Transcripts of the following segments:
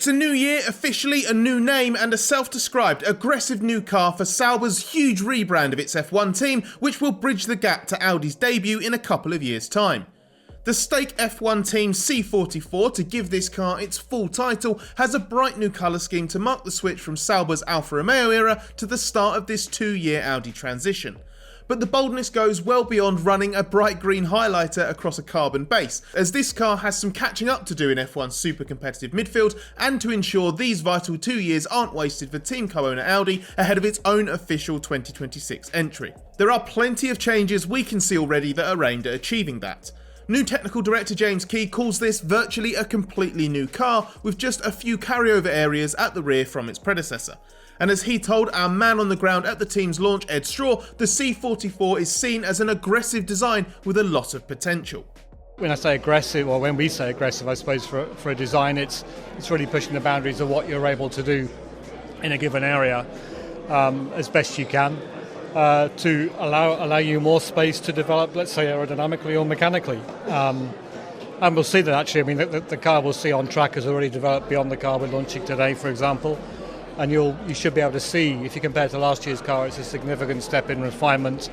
It's a new year, officially a new name, and a self-described aggressive new car for Sauber's huge rebrand of its F1 team, which will bridge the gap to Audi's debut in a couple of years' time. The Stake F1 Team C44, to give this car its full title, has a bright new colour scheme to mark the switch from Sauber's Alfa Romeo era to the start of this 2-year Audi transition. But the boldness goes well beyond running a bright green highlighter across a carbon base, as this car has some catching up to do in F1's super competitive midfield, and to ensure these vital 2 years aren't wasted for team co-owner Audi ahead of its own official 2026 entry. There are plenty of changes we can see already that are aimed at achieving that. New technical director James Key calls this virtually a completely new car, with just a few carryover areas at the rear from its predecessor. And as he told our man on the ground at the team's launch, Ed Straw, the C44 is seen as an aggressive design with a lot of potential. When I say aggressive, or when we say aggressive, I suppose for a design, it's really pushing the boundaries of what you're able to do in a given area as best you can to allow you more space to develop, let's say, aerodynamically or mechanically. And we'll see that actually. I mean, the car we'll see on track has already developed beyond the car we're launching today, for example. And you should be able to see, if you compare to last year's car, it's a significant step in refinement.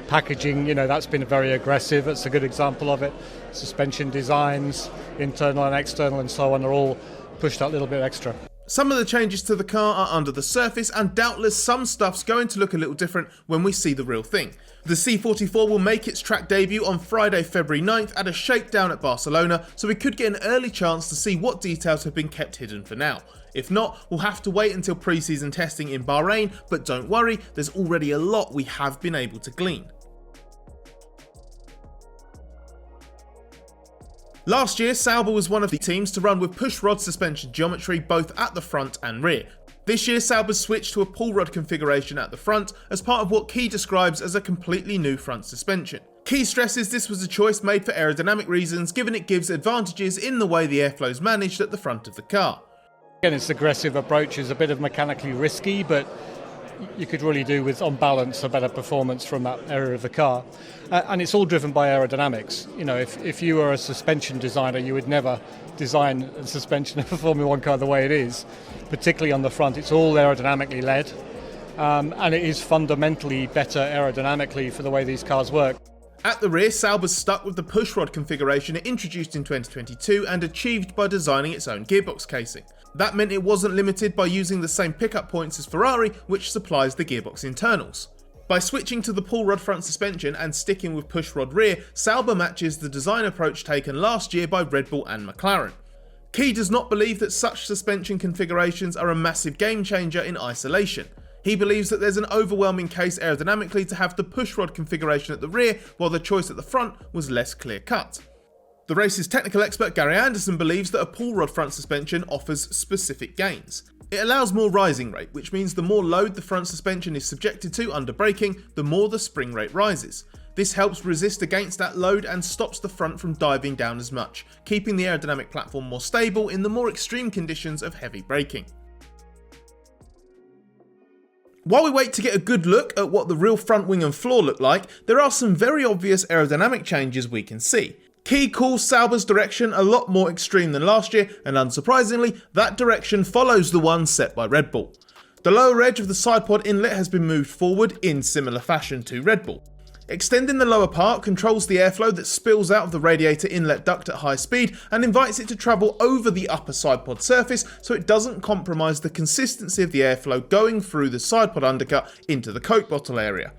Packaging, that's been very aggressive. It's a good example of it. Suspension designs, internal and external and so on, are all pushed that little bit extra. Some of the changes to the car are under the surface, and doubtless some stuff's going to look a little different when we see the real thing. The C44 will make its track debut on Friday, February 9th at a shakedown at Barcelona, so we could get an early chance to see what details have been kept hidden for now. If not, we'll have to wait until pre-season testing in Bahrain, but don't worry, there's already a lot we have been able to glean. Last year, Sauber was one of the teams to run with push rod suspension geometry both at the front and rear. This year, Sauber switched to a pull rod configuration at the front as part of what Key describes as a completely new front suspension. Key stresses this was a choice made for aerodynamic reasons, given it gives advantages in the way the airflow is managed at the front of the car. Again, its aggressive approach is a bit of mechanically risky, but you could really do with, on balance, a better performance from that area of the car. And it's all driven by aerodynamics. If you were a suspension designer, you would never design a suspension of a Formula 1 car the way it is, particularly on the front. It's all aerodynamically led, and it is fundamentally better aerodynamically for the way these cars work. At the rear, Sauber's stuck with the pushrod configuration it introduced in 2022 and achieved by designing its own gearbox casing. That meant it wasn't limited by using the same pickup points as Ferrari, which supplies the gearbox internals. By switching to the pull rod front suspension and sticking with pushrod rear, Sauber matches the design approach taken last year by Red Bull and McLaren. Key does not believe that such suspension configurations are a massive game changer in isolation. He believes that there's an overwhelming case aerodynamically to have the pushrod configuration at the rear, while the choice at the front was less clear-cut. The race's technical expert Gary Anderson believes that a pull rod front suspension offers specific gains. It allows more rising rate, which means the more load the front suspension is subjected to under braking, the more the spring rate rises. This helps resist against that load and stops the front from diving down as much, keeping the aerodynamic platform more stable in the more extreme conditions of heavy braking. While we wait to get a good look at what the real front wing and floor look like, there are some very obvious aerodynamic changes we can see. Key calls Sauber's direction a lot more extreme than last year, and unsurprisingly, that direction follows the one set by Red Bull. The lower edge of the side pod inlet has been moved forward in similar fashion to Red Bull. Extending the lower part controls the airflow that spills out of the radiator inlet duct at high speed and invites it to travel over the upper side pod surface so it doesn't compromise the consistency of the airflow going through the side pod undercut into the Coke bottle area.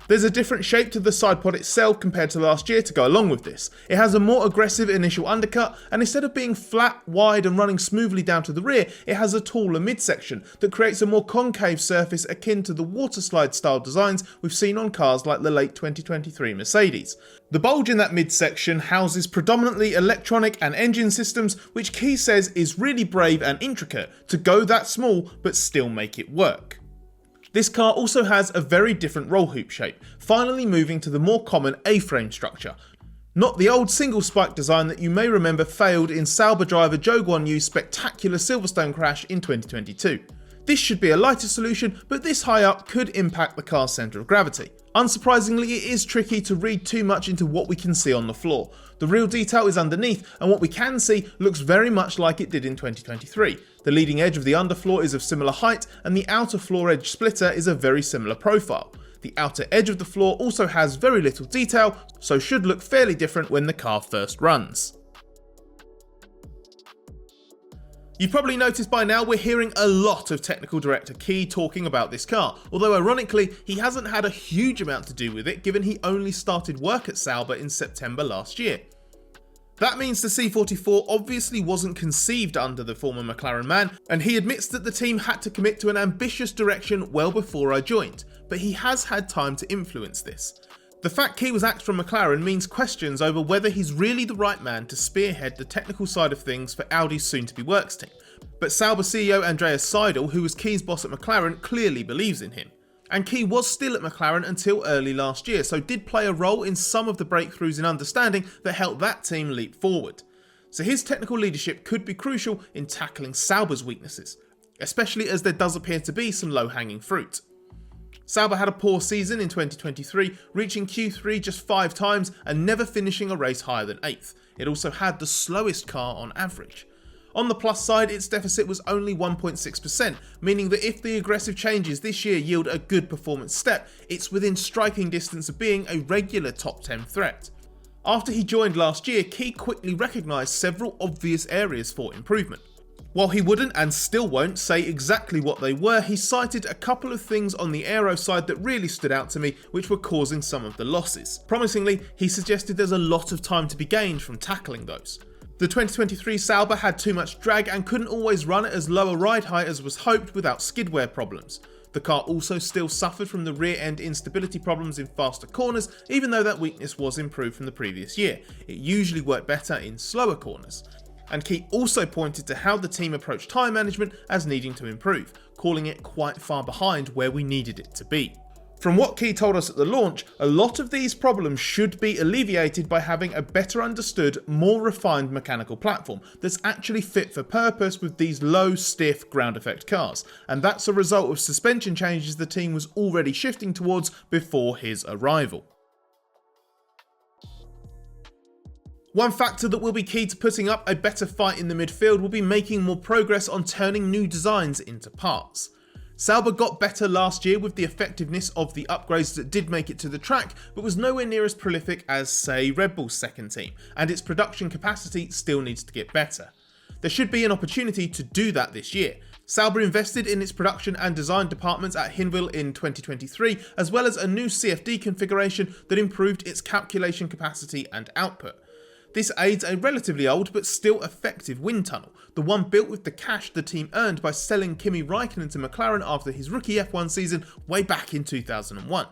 There's a different shape to the side pod itself compared to last year to go along with this. It has a more aggressive initial undercut, and instead of being flat, wide and running smoothly down to the rear, it has a taller midsection that creates a more concave surface akin to the waterslide style designs we've seen on cars like the late 2023 Mercedes. The bulge in that midsection houses predominantly electronic and engine systems, which Key says is really brave and intricate to go that small but still make it work. This car also has a very different roll hoop shape, finally moving to the more common A-frame structure. Not the old single spike design that you may remember failed in Sauber driver Zhou Guanyu's spectacular Silverstone crash in 2022. This should be a lighter solution, but this high up could impact the car's centre of gravity. Unsurprisingly, it is tricky to read too much into what we can see on the floor. The real detail is underneath, and what we can see looks very much like it did in 2023. The leading edge of the underfloor is of similar height, and the outer floor edge splitter is a very similar profile. The outer edge of the floor also has very little detail, so should look fairly different when the car first runs. You've probably noticed by now we're hearing a lot of technical director Key talking about this car, although ironically he hasn't had a huge amount to do with it given he only started work at Sauber in September last year. That means the C44 obviously wasn't conceived under the former McLaren man, and he admits that the team had to commit to an ambitious direction well before I joined, but he has had time to influence this. The fact Key was axed from McLaren means questions over whether he's really the right man to spearhead the technical side of things for Audi's soon-to-be works team, but Sauber CEO Andreas Seidel, who was Key's boss at McLaren, clearly believes in him. And Key was still at McLaren until early last year, so did play a role in some of the breakthroughs in understanding that helped that team leap forward. So his technical leadership could be crucial in tackling Sauber's weaknesses, especially as there does appear to be some low-hanging fruit. Sauber had a poor season in 2023, reaching Q3 just 5 times and never finishing a race higher than 8th. It also had the slowest car on average. On the plus side, its deficit was only 1.6%, meaning that if the aggressive changes this year yield a good performance step, it's within striking distance of being a regular top 10 threat. After he joined last year, Key quickly recognised several obvious areas for improvement. While he wouldn't and still won't say exactly what they were, he cited a couple of things on the aero side that really stood out to me which were causing some of the losses. Promisingly, he suggested there's a lot of time to be gained from tackling those. The 2023 Sauber had too much drag and couldn't always run at as low a ride height as was hoped without skid wear problems. The car also still suffered from the rear end instability problems in faster corners, even though that weakness was improved from the previous year. It usually worked better in slower corners. And Key also pointed to how the team approached tyre management as needing to improve, calling it quite far behind where we needed it to be. From what Key told us at the launch, a lot of these problems should be alleviated by having a better understood, more refined mechanical platform that's actually fit for purpose with these low, stiff ground effect cars, and that's a result of suspension changes the team was already shifting towards before his arrival. One factor that will be key to putting up a better fight in the midfield will be making more progress on turning new designs into parts. Sauber got better last year with the effectiveness of the upgrades that did make it to the track, but was nowhere near as prolific as, say, Red Bull's second team, and its production capacity still needs to get better. There should be an opportunity to do that this year. Sauber invested in its production and design departments at Hinwil in 2023, as well as a new CFD configuration that improved its calculation capacity and output. This aids a relatively old but still effective wind tunnel, the one built with the cash the team earned by selling Kimi Räikkönen to McLaren after his rookie F1 season way back in 2001.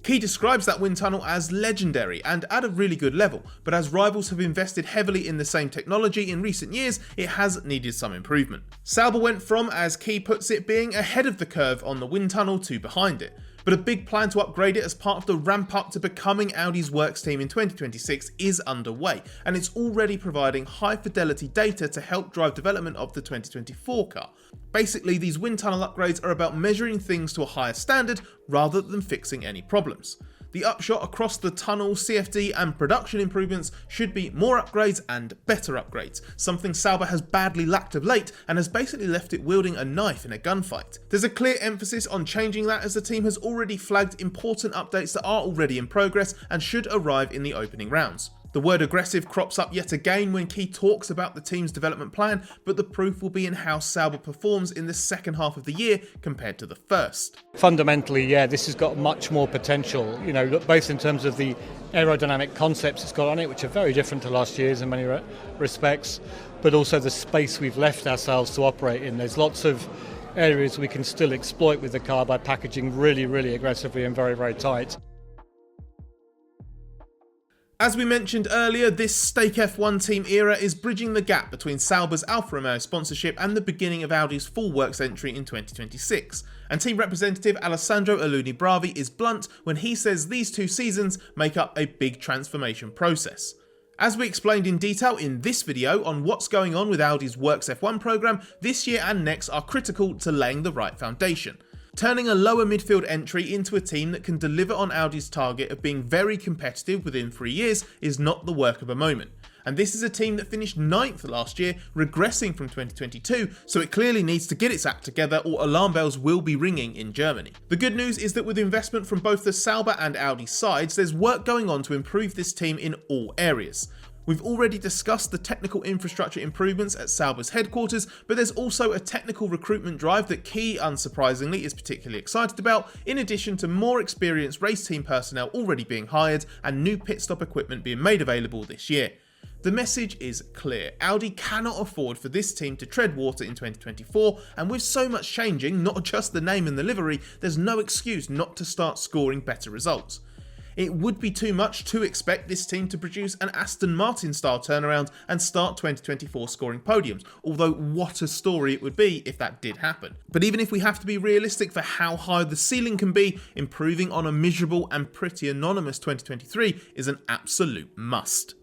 Key describes that wind tunnel as legendary and at a really good level, but as rivals have invested heavily in the same technology in recent years, it has needed some improvement. Sauber went from, as Key puts it, being ahead of the curve on the wind tunnel to behind it. But a big plan to upgrade it as part of the ramp up to becoming Audi's works team in 2026 is underway, and it's already providing high fidelity data to help drive development of the 2024 car. Basically, these wind tunnel upgrades are about measuring things to a higher standard rather than fixing any problems. The upshot across the tunnel, CFD and production improvements should be more upgrades and better upgrades, something Sauber has badly lacked of late and has basically left it wielding a knife in a gunfight. There's a clear emphasis on changing that as the team has already flagged important updates that are already in progress and should arrive in the opening rounds. The word aggressive crops up yet again when Key talks about the team's development plan, but the proof will be in how Sauber performs in the second half of the year compared to the first. Fundamentally, yeah, this has got much more potential, both in terms of the aerodynamic concepts it's got on it, which are very different to last year's in many respects, but also the space we've left ourselves to operate in. There's lots of areas we can still exploit with the car by packaging really, really aggressively and very, very tight. As we mentioned earlier, this Stake F1 Team era is bridging the gap between Sauber's Alfa Romeo sponsorship and the beginning of Audi's full works entry in 2026. And team representative Alessandro Aluni Bravi is blunt when he says these 2 seasons make up a big transformation process. As we explained in detail in this video on what's going on with Audi's Works F1 program, this year and next are critical to laying the right foundation. Turning a lower midfield entry into a team that can deliver on Audi's target of being very competitive within 3 years is not the work of a moment. And this is a team that finished 9th last year, regressing from 2022, so it clearly needs to get its act together or alarm bells will be ringing in Germany. The good news is that with investment from both the Sauber and Audi sides, there's work going on to improve this team in all areas. We've already discussed the technical infrastructure improvements at Sauber's headquarters, but there's also a technical recruitment drive that Key, unsurprisingly, is particularly excited about, in addition to more experienced race team personnel already being hired and new pit stop equipment being made available this year. The message is clear. Audi cannot afford for this team to tread water in 2024, and with so much changing, not just the name and the livery, there's no excuse not to start scoring better results. It would be too much to expect this team to produce an Aston Martin style turnaround and start 2024 scoring podiums, although what a story it would be if that did happen. But even if we have to be realistic for how high the ceiling can be, improving on a miserable and pretty anonymous 2023 is an absolute must.